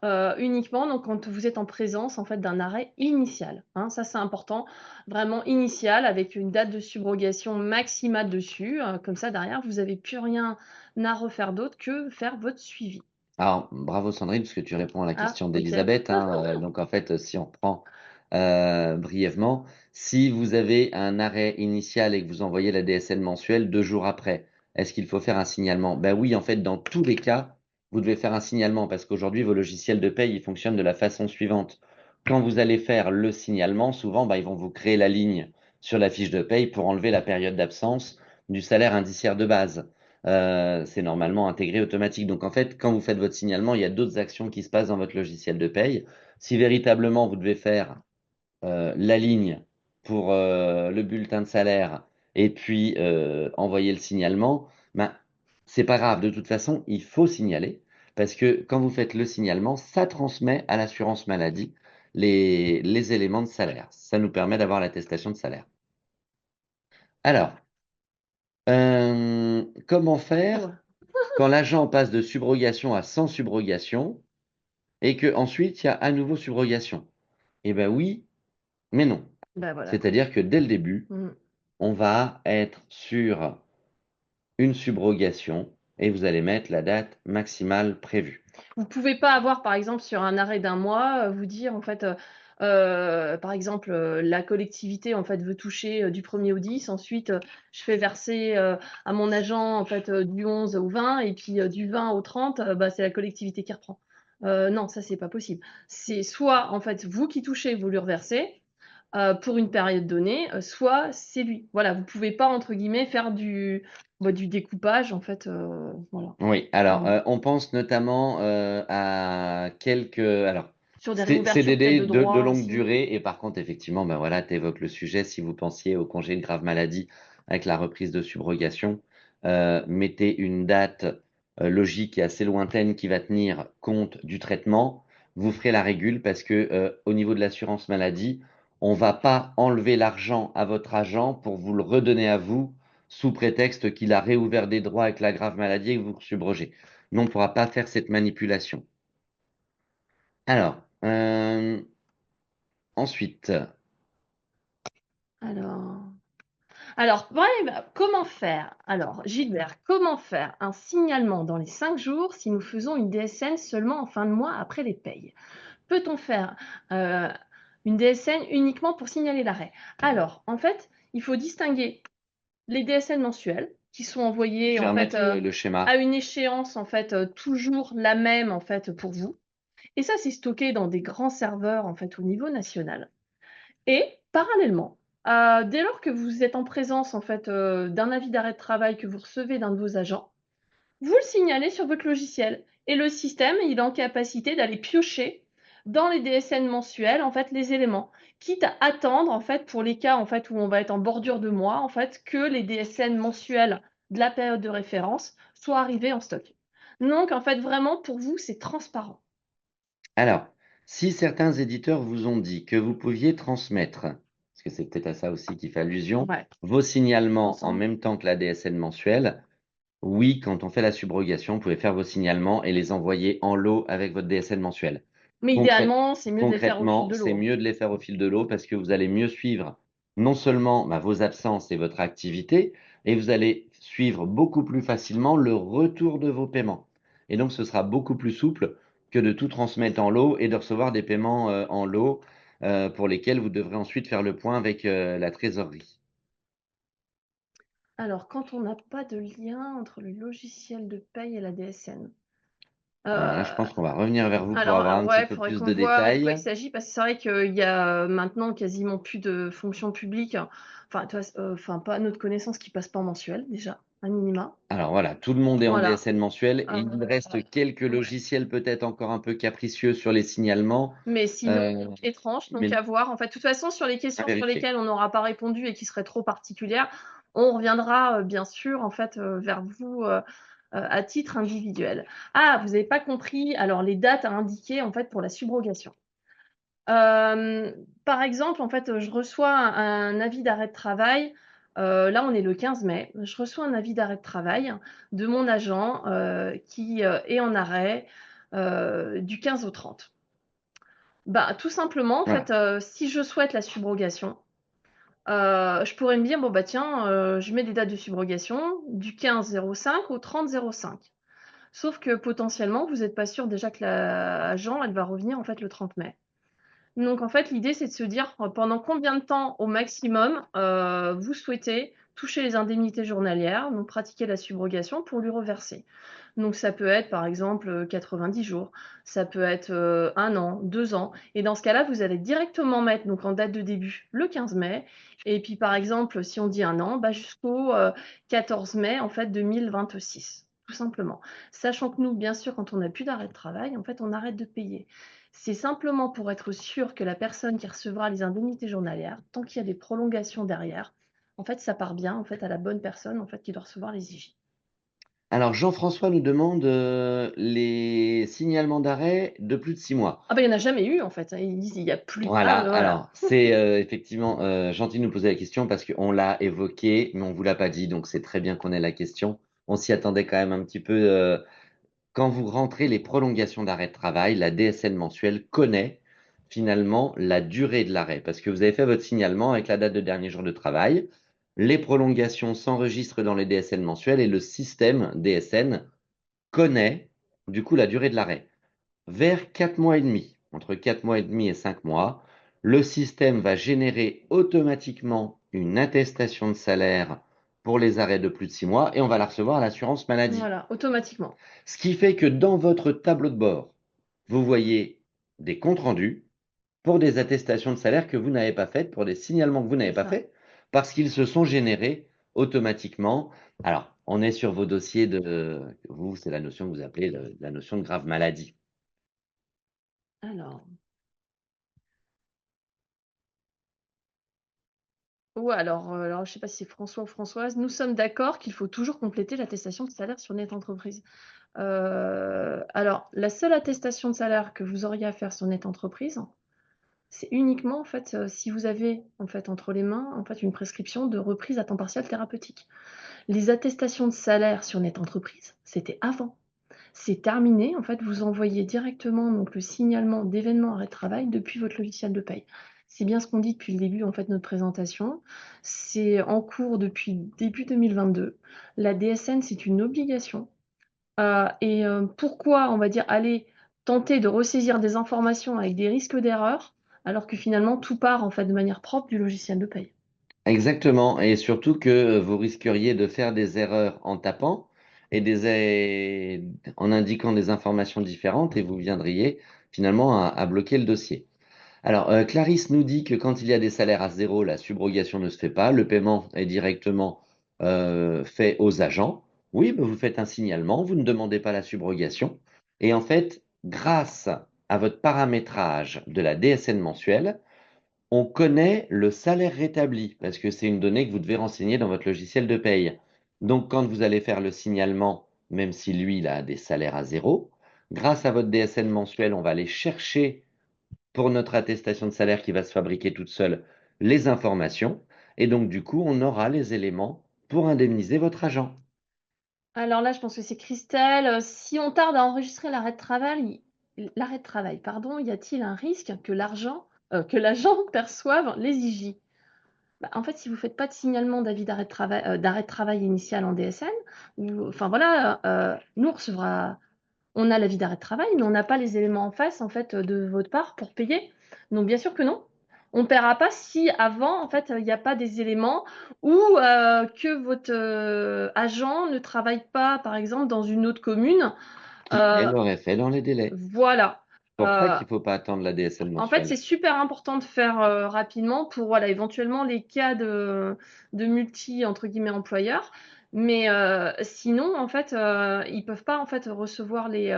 uniquement donc quand vous êtes en présence, en fait, d'un arrêt initial, hein. Ça, c'est important, vraiment initial avec une date de subrogation maximale dessus, comme ça derrière vous avez plus rien à refaire d'autre que faire votre suivi. Alors, bravo Sandrine, parce que tu réponds à la Ah, question OK. d'Elisabeth, hein. Donc, en fait, si on reprend brièvement, si vous avez un arrêt initial et que vous envoyez la DSN mensuelle 2 jours après, est-ce qu'il faut faire un signalement? Ben oui, en fait, dans tous les cas, vous devez faire un signalement parce qu'aujourd'hui, vos logiciels de paye, ils fonctionnent de la façon suivante. Quand vous allez faire le signalement, souvent, ben, ils vont vous créer la ligne sur la fiche de paye pour enlever la période d'absence du salaire indiciaire de base. C'est normalement intégré automatique. Donc en fait, quand vous faites votre signalement, il y a d'autres actions qui se passent dans votre logiciel de paye. Si véritablement vous devez faire la ligne pour le bulletin de salaire et puis envoyer le signalement, ben, c'est pas grave. De toute façon, il faut signaler parce que quand vous faites le signalement, ça transmet à l'assurance maladie les éléments de salaire. Ça nous permet d'avoir l'attestation de salaire. Alors, comment faire Ouais. quand l'agent passe de subrogation à sans subrogation et que ensuite il y a à nouveau subrogation? Eh ben oui, mais non. Bah, voilà. C'est-à-dire que dès le début, Mmh. on va être sur une subrogation et vous allez mettre la date maximale prévue. Vous pouvez pas avoir, par exemple, sur un arrêt d'un mois, vous dire en fait, par exemple, la collectivité en fait veut toucher, du 1er au 10, ensuite, je fais verser, à mon agent en fait, du 11 au 20 et puis, du 20 au 30, bah, c'est la collectivité qui reprend. Non, ça c'est pas possible. C'est soit en fait vous qui touchez, vous lui reversez, pour une période donnée, soit c'est lui. Voilà, vous pouvez pas entre guillemets faire du découpage en fait, voilà. Oui, alors Mmh. on pense notamment à quelques alors Sur des réouvertures peut-être CDD de de droit longue aussi. durée et par contre effectivement ben voilà, tu évoques le sujet si vous pensiez au congé de grave maladie avec la reprise de subrogation, mettez une date logique et assez lointaine qui va tenir compte du traitement, vous ferez la régule parce que au niveau de l'assurance maladie, on ne va pas enlever l'argent à votre agent pour vous le redonner à vous sous prétexte qu'il a réouvert des droits avec la grave maladie et que vous subrogez. Non, on ne pourra pas faire cette manipulation. Alors, ensuite, Alors, ouais, bah, comment faire? Alors, Gilbert, comment faire un signalement dans les 5 jours si nous faisons une DSN seulement en fin de mois après les payes? Peut-on faire une DSN uniquement pour signaler l'arrêt? Alors, en fait, il faut distinguer les DSN mensuels qui sont envoyés je vais en fait remettre le schéma. à une échéance en fait toujours la même en fait pour vous. Et ça, c'est stocké dans des grands serveurs en fait au niveau national. Et parallèlement, dès lors que vous êtes en présence en fait d'un avis d'arrêt de travail que vous recevez d'un de vos agents, vous le signalez sur votre logiciel et le système, il est en capacité d'aller piocher dans les DSN mensuels, en fait, les éléments, quitte à attendre, en fait, pour les cas, en fait, où on va être en bordure de mois, en fait, que les DSN mensuels de la période de référence soient arrivés en stock. Donc, en fait, vraiment, pour vous, c'est transparent. Alors, si certains éditeurs vous ont dit que vous pouviez transmettre, parce que c'est peut-être à ça aussi qui fait allusion, Ouais, vos signalements en ensemble. même temps que la DSN mensuelle, oui, quand on fait la subrogation, vous pouvez faire vos signalements et les envoyer en lot avec votre DSN mensuelle. Mais idéalement, c'est mieux de les faire au fil Concrètement, de c'est l'eau, hein. mieux de les faire au fil de l'eau parce que vous allez mieux suivre non seulement vos absences et votre activité, et vous allez suivre beaucoup plus facilement le retour de vos paiements. Et donc, ce sera beaucoup plus souple que de tout transmettre en lot et de recevoir des paiements en lot pour lesquels vous devrez ensuite faire le point avec la trésorerie. Alors, quand on n'a pas de lien entre le logiciel de paye et la DSN. Alors là, je pense qu'on va revenir vers vous pour Alors, avoir un petit ouais, il peu faudrait plus qu'on de voit de quoi il détails. s'agit parce que c'est vrai qu'il y a maintenant quasiment plus de fonction publique, enfin, tu vois, enfin, pas à notre connaissance qui passe pas en mensuel déjà, à minima. Alors voilà, tout le monde est en Voilà, DSN mensuel et heu, il reste quelques ouais. logiciels peut-être encore un peu capricieux sur les signalements, Mais sinon, euh, étrange, donc mais à voir. En fait, de toute façon, sur les à questions sur vérifier. lesquelles on n'aura pas répondu et qui seraient trop particulières, on reviendra, bien sûr, en fait, vers vous, à titre individuel. Ah, vous avez pas compris, alors les dates à indiquer, en fait, pour la subrogation. Par exemple, en fait, je reçois un avis d'arrêt de travail, là, on est le 15 mai. Je reçois un avis d'arrêt de travail de mon agent, qui, est en arrêt, du 15 au 30. Bah, tout simplement, en fait, Voilà. si je souhaite la subrogation, je pourrais me dire: «Bon, bah, tiens, je mets des dates de subrogation du 15/05 au 30/05». Sauf que potentiellement, vous êtes pas sûr déjà que l'agent, elle va revenir, en fait, le 30 mai. Donc en fait, l'idée, c'est de se dire, pendant combien de temps au maximum, vous souhaitez toucher les indemnités journalières, donc pratiquer la subrogation pour lui reverser. Donc ça peut être par exemple, 90 jours, ça peut être, 1 an, 2 ans et dans ce cas-là, vous allez directement mettre donc en date de début le 15 mai et puis par exemple, si on dit 1 an, bah, jusqu'au, 14 mai en fait 2026, tout simplement. Sachant que nous, bien sûr, quand on n'a plus d'arrêt de travail, en fait, on arrête de payer. C'est simplement pour être sûr que la personne qui recevra les indemnités journalières, tant qu'il y a des prolongations derrière, en fait, ça part bien, en fait, à la bonne personne, en fait, qui doit recevoir les IJ. Alors Jean-François nous demande les signalements d'arrêt de plus de 6 mois. Ah bah, il y en a jamais eu, en fait, hein. Ils disent: «Il y a plus» Voilà, ah voilà. alors c'est effectivement gentil de nous poser la question parce qu'on l'a évoqué, mais on vous l'a pas dit, donc c'est très bien qu'on ait la question. On s'y attendait quand même un petit peu. Quand vous rentrez les prolongations d'arrêt de travail, la DSN mensuelle connaît finalement la durée de l'arrêt parce que vous avez fait votre signalement avec la date de dernier jour de travail. Les prolongations s'enregistrent dans les DSN mensuels et le système DSN connaît du coup la durée de l'arrêt. Vers 4 mois et demi, entre 4 mois et demi et 5 mois, le système va générer automatiquement une attestation de salaire pour les arrêts de plus de 6 mois et on va la recevoir à l'assurance maladie. Voilà, automatiquement. Ce qui fait que dans votre tableau de bord, vous voyez des comptes rendus pour des attestations de salaire que vous n'avez pas faites, pour des signalements que vous n'avez C'est pas ça. faits, parce qu'ils se sont générés automatiquement. Alors, on est sur vos dossiers de, vous, c'est la notion que vous appelez la notion de grave maladie. Alors ou alors je sais pas si c'est François ou Françoise, nous sommes d'accord qu'il faut toujours compléter l'attestation de salaire sur Net Entreprise. Alors, la seule attestation de salaire que vous auriez à faire sur Net Entreprise, c'est uniquement en fait, si vous avez en fait entre les mains en fait une prescription de reprise à temps partiel thérapeutique. Les attestations de salaire sur Net Entreprise, c'était avant. C'est terminé, en fait, vous envoyez directement donc le signalement d'événement arrêt de travail depuis votre logiciel de paye. C'est bien ce qu'on dit depuis le début en fait de notre présentation. C'est en cours depuis début 2022. La DSN, c'est une obligation. Pourquoi, on va dire, aller tenter de ressaisir des informations avec des risques d'erreur, alors que finalement tout part en fait de manière propre du logiciel de paye? Exactement, et surtout que vous risqueriez de faire des erreurs en tapant en indiquant des informations différentes et vous viendriez finalement à bloquer le dossier. Alors, Clarisse nous dit que quand il y a des salaires à zéro, la subrogation ne se fait pas, le paiement est directement fait aux agents. Oui, ben, vous faites un signalement, vous ne demandez pas la subrogation. Et en fait, grâce à votre paramétrage de la DSN mensuelle, on connaît le salaire rétabli parce que c'est une donnée que vous devez renseigner dans votre logiciel de paye. Donc, quand vous allez faire le signalement, même si lui, il a des salaires à zéro, grâce à votre DSN mensuel, on va aller chercher pour notre attestation de salaire qui va se fabriquer toute seule les informations. Et donc, du coup, on aura les éléments pour indemniser votre agent. Alors là, je pense que c'est Christelle. Si on tarde à enregistrer l'arrêt de travail, pardon, y a-t-il un risque que l'agent perçoive les IJ? Bah, en fait, si vous ne faites pas de signalement d'avis d'arrêt de travail initial en DSN, enfin voilà, on a l'avis d'arrêt de travail, mais on n'a pas les éléments en face en fait de votre part pour payer. Donc bien sûr que non. On ne paiera pas si avant, en fait, il n'y a pas des éléments ou que votre agent ne travaille pas, par exemple, dans une autre commune. Qui, Euh, elle, aurait fait dans les délais. voilà. Pour ça Euh, qu'il ne faut pas attendre la DSL En fait, c'est mensuelle. super important de faire rapidement pour voilà, éventuellement les cas de multi entre guillemets employeurs. Mais sinon, en fait, ils peuvent pas en fait recevoir les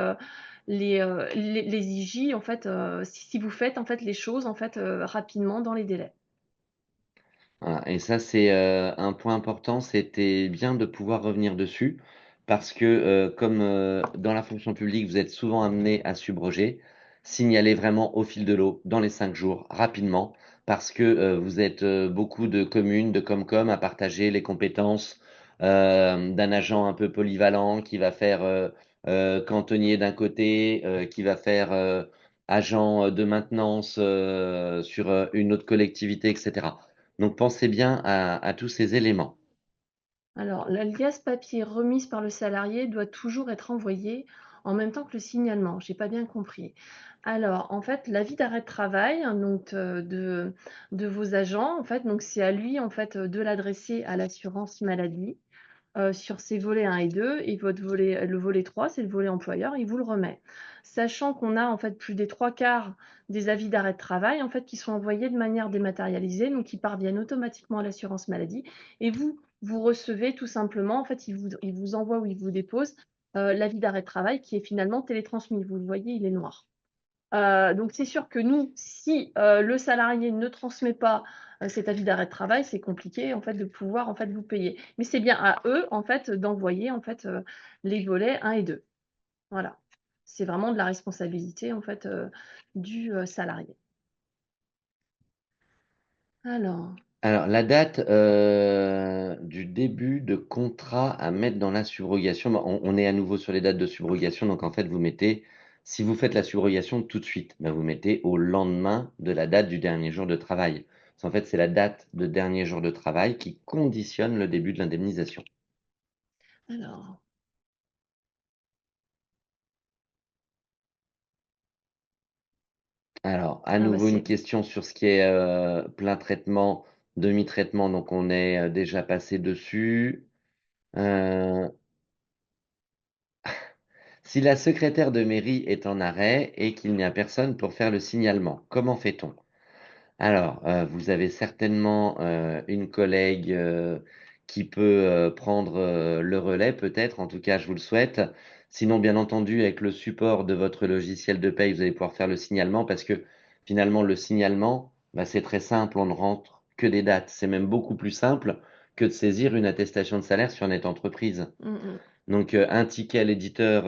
IJ en fait si vous faites en fait les choses en fait rapidement dans les délais. Voilà. Et ça, c'est un point important. C'était bien de pouvoir revenir dessus parce que, comme dans la fonction publique, vous êtes souvent amené à subroger, signalez vraiment au fil de l'eau, dans les 5 jours, rapidement, parce que vous êtes beaucoup de communes, de Comcom à partager les compétences d'un agent un peu polyvalent qui va faire cantonnier d'un côté, qui va faire agent de maintenance sur une autre collectivité, etc. Donc pensez bien à tous ces éléments. Alors, la liasse papier remise par le salarié doit toujours être envoyée en même temps que le signalement. J'ai pas bien compris. Alors, en fait, l'avis d'arrêt de travail, hein, donc de vos agents, en fait, donc c'est à lui en fait de l'adresser à l'assurance maladie sur ses volets 1 et 2 et le volet 3, c'est le volet employeur, il vous le remet. Sachant qu'on a en fait plus des trois quarts des avis d'arrêt de travail en fait qui sont envoyés de manière dématérialisée, donc ils parviennent automatiquement à l'assurance maladie et vous recevez tout simplement, en fait, il vous envoie ou il vous dépose l'avis d'arrêt de travail qui est finalement télétransmis. Vous le voyez, il est noir. Donc c'est sûr que nous, si le salarié ne transmet pas cet avis d'arrêt de travail, c'est compliqué en fait de pouvoir en fait vous payer. Mais c'est bien à eux en fait d'envoyer en fait les volets 1 et 2. Voilà. C'est vraiment de la responsabilité en fait du salarié. Alors, Alors, la date du début de contrat à mettre dans la subrogation, bah, on est à nouveau sur les dates de subrogation, donc en fait, vous mettez, si vous faites la subrogation tout de suite, bah, vous mettez au lendemain de la date du dernier jour de travail. En fait, c'est la date de dernier jour de travail qui conditionne le début de l'indemnisation. alors, Alors, à ah bah nouveau une c'est question sur ce qui est plein traitement, demi-traitement, donc on est déjà passé dessus. Euh, Si la secrétaire de mairie est en arrêt et qu'il n'y a personne pour faire le signalement, comment fait-on? Alors, vous avez certainement une collègue qui peut prendre le relais, peut-être, en tout cas, je vous le souhaite. Sinon, bien entendu, avec le support de votre logiciel de paye, vous allez pouvoir faire le signalement parce que finalement, le signalement, bah, c'est très simple, on ne rentre que des dates. C'est même beaucoup plus simple que de saisir une attestation de salaire sur Net Entreprise. Mm, Donc, un ticket à l'éditeur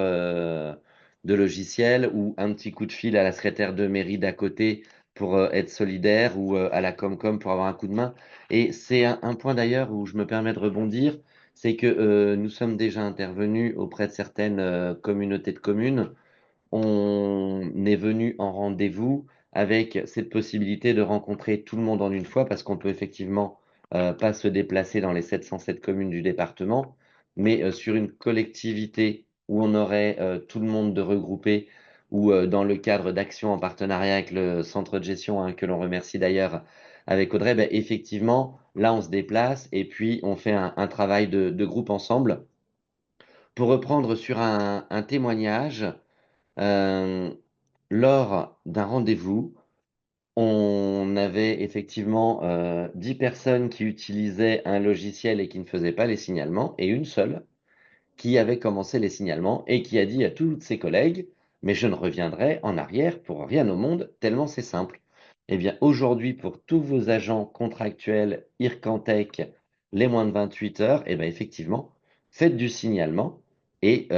de logiciel ou un petit coup de fil à la secrétaire de mairie d'à côté pour être solidaire ou à la Comcom pour avoir un coup de main. Et c'est un point d'ailleurs où je me permets de rebondir, c'est que nous sommes déjà intervenus auprès de certaines communautés de communes. On est venu en rendez-vous avec cette possibilité de rencontrer tout le monde en une fois parce qu'on peut effectivement pas se déplacer dans les 707 communes du département, mais sur une collectivité où on aurait tout le monde de regroupé ou dans le cadre d'actions en partenariat avec le centre de gestion, hein, que l'on remercie d'ailleurs avec Audrey, ben, effectivement, là on se déplace et puis on fait un travail de groupe ensemble. Pour reprendre sur un témoignage, euh, lors d'un rendez-vous, on avait effectivement 10 personnes qui utilisaient un logiciel et qui ne faisaient pas les signalements, et une seule qui avait commencé les signalements et qui a dit à toutes ses collègues, mais je ne reviendrai en arrière pour rien au monde, tellement c'est simple. Eh bien, aujourd'hui, pour tous vos agents contractuels Ircantec, les moins de 28 heures, eh bien, effectivement, faites du signalement et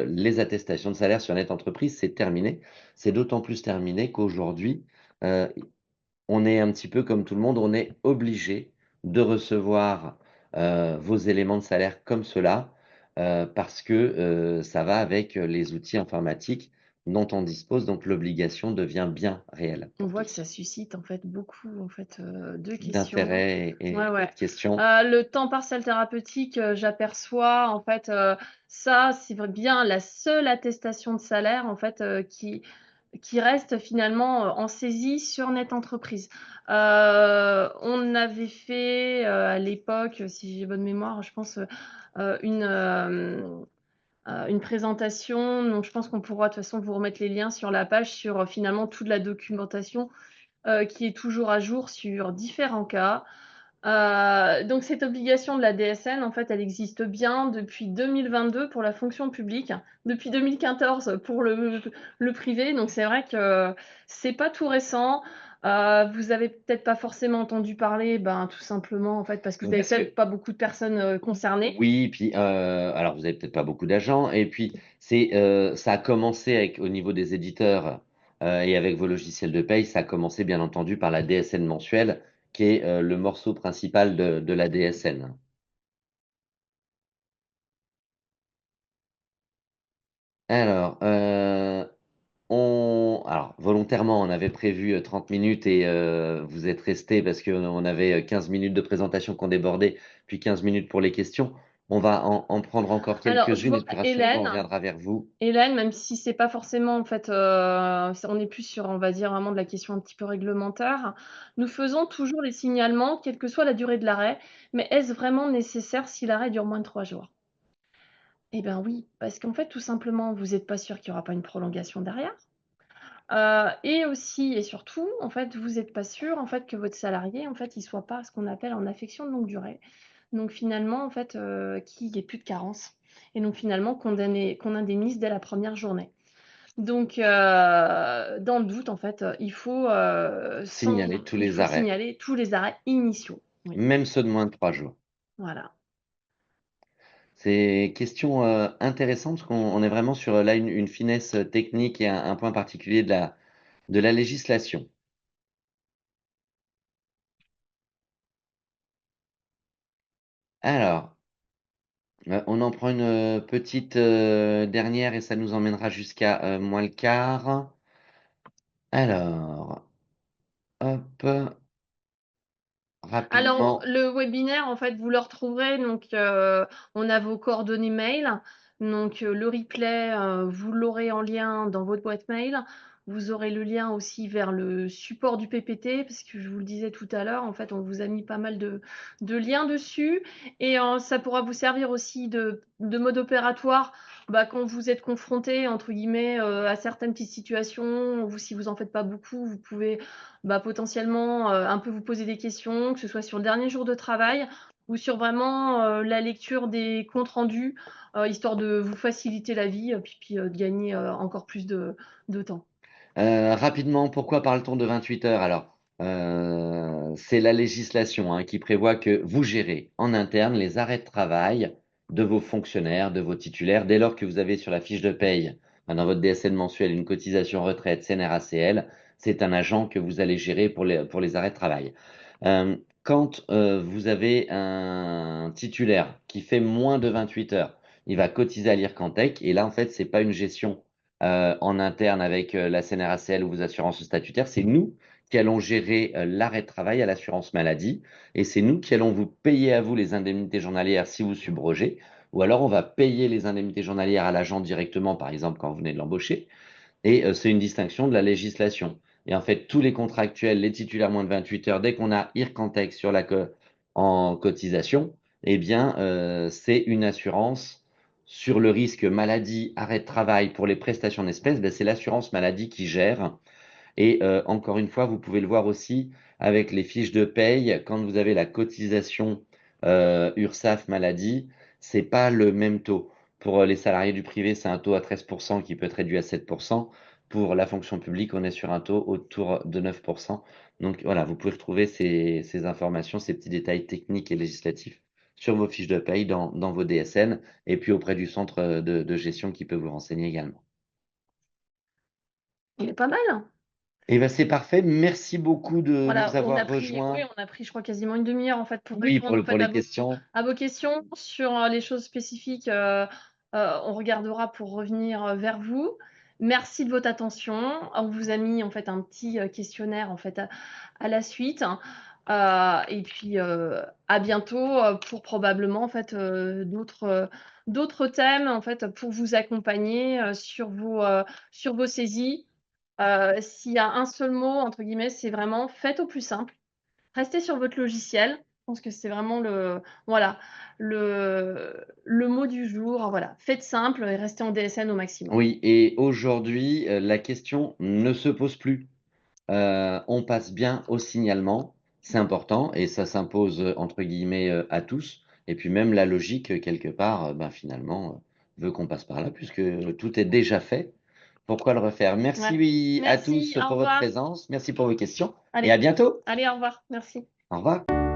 les attestations de salaire sur Net Entreprise, c'est terminé. C'est d'autant plus terminé qu'aujourd'hui, euh, on est un petit peu comme tout le monde, on est obligé de recevoir vos éléments de salaire comme cela parce que ça va avec les outils informatiques dont on dispose, donc l'obligation devient bien réelle On pour voit que ça tous. suscite en fait beaucoup en fait de questions. D'intérêt Ouais, et ouais. de questions. Le temps partiel thérapeutique, j'aperçois en fait, ça, c'est bien la seule attestation de salaire en fait, qui reste finalement, en saisie sur Net Entreprise. On avait fait, à l'époque, si j'ai bonne mémoire, je pense, une présentation, donc je pense qu'on pourra de toute façon vous remettre les liens sur la page sur, finalement toute la documentation, qui est toujours à jour sur différents cas. Donc cette obligation de la DSN, en fait, elle existe bien depuis 2022 pour la fonction publique, depuis 2014 pour le privé. Donc c'est vrai que c'est pas tout récent. Vous avez peut-être pas forcément entendu parler, ben, tout simplement, en fait, parce que vous avez Parce peut-être que pas beaucoup de personnes concernées. oui, puis alors vous avez peut-être pas beaucoup d'agents, et puis ça a commencé avec, au niveau des éditeurs et avec vos logiciels de paye, ça a commencé bien entendu par la DSN mensuelle, qui est le morceau principal de la DSN. Alors, alors, volontairement, on avait prévu 30 minutes et vous êtes restés parce qu'on avait 15 minutes de présentation qu'on débordait, puis 15 minutes pour les questions. On va en prendre encore Alors, je quelques-unes vois et puis rassurez-vous, on Hélène. reviendra vers vous. Hélène, même si c'est pas forcément en fait, on est plus sur, on va dire, vraiment de la question un petit peu réglementaire. Nous faisons toujours les signalements, quelle que soit la durée de l'arrêt, mais est-ce vraiment nécessaire si l'arrêt dure moins de 3 jours? Eh ben oui, parce qu'en fait, tout simplement, vous êtes pas sûr qu'il y aura pas une prolongation derrière. Et aussi et surtout, en fait, vous êtes pas sûr, en fait, que votre salarié, en fait, il soit pas ce qu'on appelle en affection de longue durée. Donc finalement, en fait, qu'il y ait plus de carence et donc finalement qu'on indemnise dès la première journée. Donc, dans le doute, en fait, Signaler tous il les faut arrêts, signaler tous les arrêts initiaux. Oui, même ceux de moins de 3 jours. voilà. C'est question intéressante parce qu'on est vraiment sur là une finesse technique et un point particulier de la législation. Alors, on en prend une petite dernière et ça nous emmènera jusqu'à moins le quart. Alors, hop, Alors, rapidement. le webinaire, en fait, vous le retrouverez. Donc, on a vos coordonnées mail. Donc, le replay, vous l'aurez en lien dans votre boîte mail. Vous aurez le lien aussi vers le support du PPT, parce que je vous le disais tout à l'heure, en fait, on vous a mis pas mal de liens dessus. Et ça pourra vous servir aussi de mode opératoire bah, quand vous êtes confronté, entre guillemets, à certaines petites situations. Vous, si vous en faites pas beaucoup, vous pouvez bah, potentiellement un peu vous poser des questions, que ce soit sur le dernier jour de travail ou sur vraiment la lecture des comptes rendus, histoire de vous faciliter la vie, puis de gagner encore plus de temps. Rapidement, pourquoi parle-t-on de 28 heures alors? c'est la législation hein, qui prévoit que vous gérez en interne les arrêts de travail de vos fonctionnaires, de vos titulaires, dès lors que vous avez sur la fiche de paye, dans votre DSN mensuel, une cotisation retraite CNRACL, c'est un agent que vous allez gérer pour les arrêts de travail. Quand vous avez un titulaire qui fait moins de 28 heures, il va cotiser à l'IRCANTEC, et là, en fait, c'est pas une gestion en interne avec la CNRACL ou vos assurances statutaires, c'est nous qui allons gérer l'arrêt de travail à l'assurance maladie et c'est nous qui allons vous payer à vous les indemnités journalières si vous subrogez ou alors on va payer les indemnités journalières à l'agent directement, par exemple quand vous venez de l'embaucher et c'est une distinction de la législation. Et en fait, tous les contractuels, les titulaires moins de 28 heures, dès qu'on a IRCANTEX sur en cotisation, eh bien, c'est une assurance sur le risque maladie, arrêt de travail pour les prestations d'espèces, ben, c'est l'assurance maladie qui gère et encore une fois, vous pouvez le voir aussi avec les fiches de paye, quand vous avez la cotisation URSSAF maladie, c'est pas le même taux. Pour les salariés du privé, c'est un taux à 13% qui peut être réduit à 7%. Pour la fonction publique, on est sur un taux autour de 9%. Donc voilà, vous pouvez retrouver ces informations, ces petits détails techniques et législatifs sur vos fiches de paye dans vos DSN et puis auprès du centre de gestion qui peut vous renseigner également. Il est pas mal, hein. Eh ben, c'est parfait. Merci beaucoup de nous Voilà, avoir oui, rejoints. on a pris, je crois, quasiment une demi-heure en fait pour Oui, répondre en pour fait les questions. à vos questions sur les choses spécifiques. On regardera pour revenir vers vous. Merci de votre attention. On vous a mis en fait un petit questionnaire en fait à la suite. Et puis à bientôt pour probablement en fait d'autres thèmes en fait pour vous accompagner sur vos saisies. S'il y a un seul mot, entre guillemets, c'est vraiment faites au plus simple. Restez sur votre logiciel. Je pense que c'est vraiment voilà, le mot du jour. Voilà, faites simple et restez en DSN au maximum. Oui, et aujourd'hui, la question ne se pose plus. On passe bien au signalement. C'est important et ça s'impose entre guillemets à tous. Et puis même la logique, quelque part, ben, finalement, veut qu'on passe par là puisque tout est déjà fait. Pourquoi le refaire? Ouais. Merci à Merci, tous au pour votre revoir. présence. Merci pour vos questions et à Allez, bientôt. allez, au revoir. Merci. Au revoir.